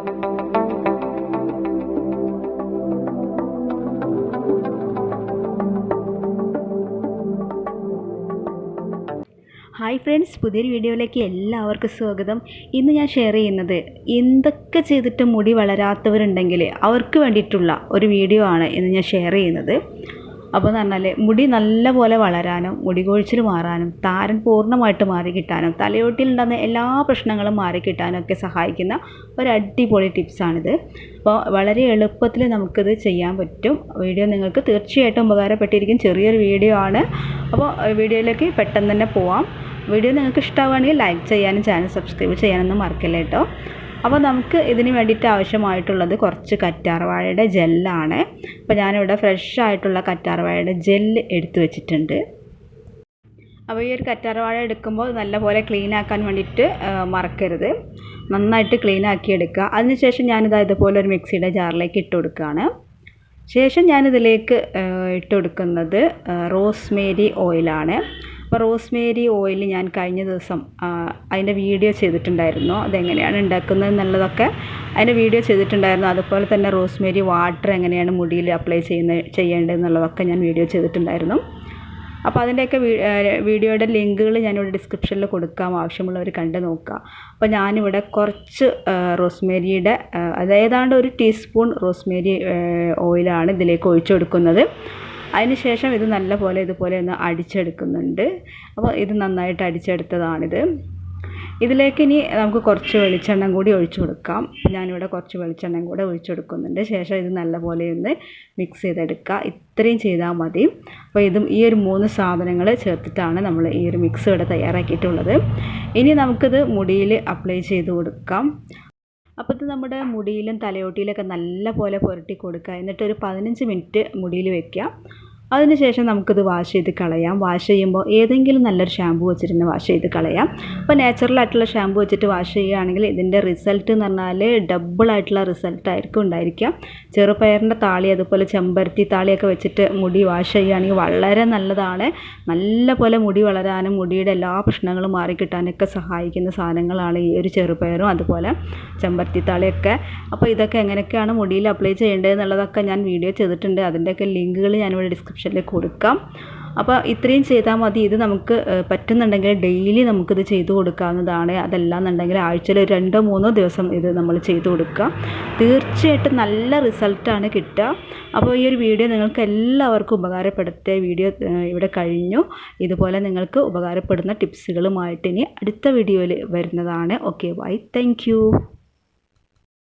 Hi friends, പുതിയൊരു വീഡിയോയിലേക്ക് എല്ലാവർക്കും സ്വാഗതം. ഇന്ന് ഞാൻ ഷെയർ ചെയ്യുന്നത് എന്തൊക്കെ ചെയ്തിട്ട് മുടി വളരാത്തവരുണ്ടെങ്കിൽ അവർക്ക് വേണ്ടിയിട്ടുള്ള ഒരു വീഡിയോ ആണ് ഇന്ന് ഞാൻ ഷെയർ ചെയ്യുന്നത്. അപ്പോൾ എന്ന് പറഞ്ഞാൽ മുടി നല്ലപോലെ വളരാനും മുടി കൊഴിച്ചിൽ മാറാനും താരൻ പൂർണ്ണമായിട്ട് മാറിക്കിട്ടാനും തലയോട്ടിലുണ്ടാകുന്ന എല്ലാ പ്രശ്നങ്ങളും മാറിക്കിട്ടാനും ഒക്കെ സഹായിക്കുന്ന ഒരു അടിപൊളി ടിപ്സാണിത്. അപ്പോൾ വളരെ എളുപ്പത്തിൽ നമുക്കിത് ചെയ്യാൻ പറ്റും. വീഡിയോ നിങ്ങൾക്ക് തീർച്ചയായിട്ടും ഉപകാരപ്പെട്ടിരിക്കും. ചെറിയൊരു വീഡിയോ ആണ്. അപ്പോൾ വീഡിയോയിലേക്ക് പെട്ടെന്ന് തന്നെ പോവാം. വീഡിയോ നിങ്ങൾക്ക് ഇഷ്ടമാവുകയാണെങ്കിൽ ലൈക്ക് ചെയ്യാനും ചാനൽ സബ്സ്ക്രൈബ് ചെയ്യാനൊന്നും മറക്കില്ല കേട്ടോ. അപ്പോൾ നമുക്ക് ഇതിന് വേണ്ടിയിട്ട് ആവശ്യമായിട്ടുള്ളത് കുറച്ച് കറ്റാർവാഴയുടെ ജെല്ലാണ്. അപ്പോൾ ഞാനിവിടെ ഫ്രഷ് ആയിട്ടുള്ള കറ്റാർവാഴയുടെ ജെല്ല് എടുത്തു വെച്ചിട്ടുണ്ട്. അപ്പോൾ ഈ ഒരു കറ്റാർവാഴ എടുക്കുമ്പോൾ നല്ലപോലെ ക്ലീൻ ആക്കാൻ വേണ്ടിയിട്ട് മറക്കരുത്. നന്നായിട്ട് ക്ലീൻ ആക്കി എടുക്കുക. അതിനുശേഷം ഞാനിത് ഇതുപോലെ ഒരു മിക്സിയുടെ ജാറിലേക്ക് ഇട്ട് കൊടുക്കുകയാണ്. ശേഷം ഞാനിതിലേക്ക് ഇട്ട് കൊടുക്കുന്നത് റോസ്മേരി ഓയിലാണ്. അപ്പോൾ റോസ്മേരി ഓയിൽ ഞാൻ കഴിഞ്ഞ ദിവസം അതിൻ്റെ വീഡിയോ ചെയ്തിട്ടുണ്ടായിരുന്നു. അതെങ്ങനെയാണ് ഉണ്ടാക്കുന്നത് എന്നുള്ളതൊക്കെ അതിൻ്റെ വീഡിയോ ചെയ്തിട്ടുണ്ടായിരുന്നു. അതുപോലെ തന്നെ റോസ്മേരി വാട്ടർ എങ്ങനെയാണ് മുടിയിൽ അപ്ലൈ ചെയ്യേണ്ടത് എന്നുള്ളതൊക്കെ ഞാൻ വീഡിയോ ചെയ്തിട്ടുണ്ടായിരുന്നു. അപ്പോൾ അതിൻ്റെയൊക്കെ വീഡിയോയുടെ ലിങ്കുകൾ ഞാനിവിടെ ഡിസ്ക്രിപ്ഷനിൽ കൊടുക്കാം, ആവശ്യമുള്ളവർ കണ്ട് നോക്കുക. അപ്പോൾ ഞാനിവിടെ കുറച്ച് റോസ്മേരിയുടെ ഏതാണ്ട് ഒരു ടീസ്പൂൺ റോസ്മേരി ഓയിലാണ് ഇതിലേക്ക് ഒഴിച്ചു കൊടുക്കുന്നത്. അതിനുശേഷം ഇത് നല്ലപോലെ ഇതുപോലെ ഒന്ന് അടിച്ചെടുക്കുന്നുണ്ട്. അപ്പോൾ ഇത് നന്നായിട്ട് അടിച്ചെടുത്തതാണിത്. ഇതിലേക്ക് ഇനി നമുക്ക് കുറച്ച് വെളിച്ചെണ്ണ കൂടി ഒഴിച്ചു കൊടുക്കാം. ഞാനിവിടെ കുറച്ച് വെളിച്ചെണ്ണയും കൂടെ ഒഴിച്ചു കൊടുക്കുന്നുണ്ട്. ശേഷം ഇത് നല്ലപോലെ ഒന്ന് മിക്സ് ചെയ്തെടുക്കുക. ഇത്രയും ചെയ്താൽ മതി. അപ്പോൾ ഈ ഒരു 3 സാധനങ്ങൾ ചേർത്തിട്ടാണ് നമ്മൾ ഈ ഒരു മിക്സ് ഇവിടെ തയ്യാറാക്കിയിട്ടുള്ളത്. ഇനി നമുക്കിത് മുടിയിൽ അപ്ലൈ ചെയ്ത് കൊടുക്കാം. അപ്പോൾ ഇത് നമ്മുടെ മുടിയിലും തലയോട്ടിയിലൊക്കെ നല്ലപോലെ പുരട്ടി കൊടുക്കുക. എന്നിട്ടൊരു 15 മിനിറ്റ് മുടിയിൽ വയ്ക്കുക. അതിനുശേഷം നമുക്കിത് വാഷ് ചെയ്ത് കളയാം. വാഷ് ചെയ്യുമ്പോൾ ഏതെങ്കിലും നല്ലൊരു ഷാമ്പു വെച്ചിട്ട് തന്നെ വാഷ് ചെയ്ത് കളയാം. അപ്പോൾ നാച്ചുറലായിട്ടുള്ള ഷാമ്പു വെച്ചിട്ട് വാഷ് ചെയ്യുകയാണെങ്കിൽ ഇതിൻ്റെ റിസൾട്ട് എന്ന് പറഞ്ഞാൽ ഡബിളായിട്ടുള്ള റിസൾട്ടായിരിക്കും ഉണ്ടായിരിക്കുക. ചെറുപയറിൻ്റെ താളി അതുപോലെ ചെമ്പരത്തി താളിയൊക്കെ വെച്ചിട്ട് മുടി വാഷ് ചെയ്യുകയാണെങ്കിൽ വളരെ നല്ലതാണ്. നല്ലപോലെ മുടി വളരാനും മുടിയുടെ എല്ലാ പ്രശ്നങ്ങളും മാറിക്കിട്ടാനൊക്കെ സഹായിക്കുന്ന സാധനങ്ങളാണ് ഈ ഒരു ചെറുപയറും അതുപോലെ ചെമ്പരത്തി താളിയൊക്കെ. അപ്പോൾ ഇതൊക്കെ എങ്ങനെയൊക്കെയാണ് മുടിയിൽ അപ്ലൈ ചെയ്യേണ്ടത് എന്നുള്ളതൊക്കെ ഞാൻ വീഡിയോ ചെയ്തിട്ടുണ്ട്. അതിൻ്റെയൊക്കെ ലിങ്കുകൾ ഞാനിവിടെ ഡിസ്ക്രിപ്ഷനിൽ കൊടുക്കാം. അപ്പോൾ ഇത്രയും ചെയ്താൽ മതി. ഇത് നമുക്ക് പറ്റുന്നുണ്ടെങ്കിൽ ഡെയിലി നമുക്കിത് ചെയ്തു കൊടുക്കാവുന്നതാണ്. അതല്ലാന്നുണ്ടെങ്കിൽ ആഴ്ചയിൽ 2-3 ദിവസം ഇത് നമ്മൾ ചെയ്തു കൊടുക്കുക. തീർച്ചയായിട്ടും നല്ല റിസൾട്ടാണ് കിട്ടുക. അപ്പോൾ ഈ ഒരു വീഡിയോ നിങ്ങൾക്ക് എല്ലാവർക്കും ഉപകാരപ്പെടുത്തിയ വീഡിയോ ഇവിടെ കഴിഞ്ഞു. ഇതുപോലെ നിങ്ങൾക്ക് ഉപകാരപ്പെടുന്ന ടിപ്സുകളുമായിട്ട് ഇനി അടുത്ത വീഡിയോയിൽ വരുന്നതാണ്. Okay, bye, thank U.